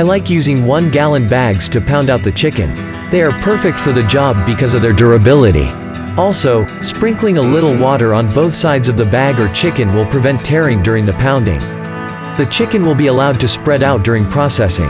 like using 1-gallon bags to pound out the chicken. They are perfect for the job because of their durability. Also, sprinkling a little water on both sides of the bag or chicken will prevent tearing during the pounding. The chicken will be allowed to spread out during processing.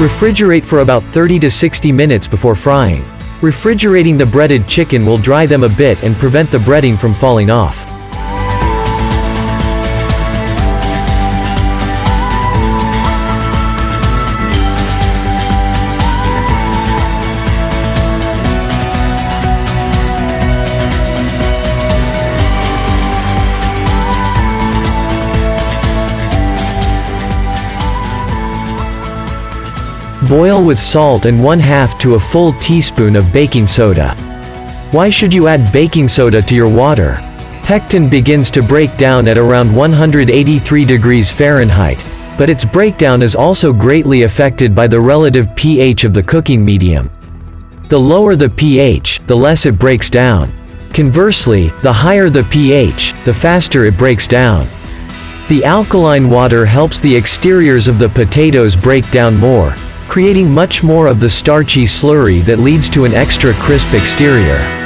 Refrigerate for about 30 to 60 minutes before frying. Refrigerating the breaded chicken will dry them a bit and prevent the breading from falling off. Boil with salt and 1/2 to a full teaspoon of baking soda. Why should you add baking soda to your water? Pectin begins to break down at around 183 degrees Fahrenheit, but its breakdown is also greatly affected by the relative pH of the cooking medium. The lower the pH, the less it breaks down. Conversely, the higher the pH, the faster it breaks down. The alkaline water helps the exteriors of the potatoes break down more, creating much more of the starchy slurry that leads to an extra crisp exterior.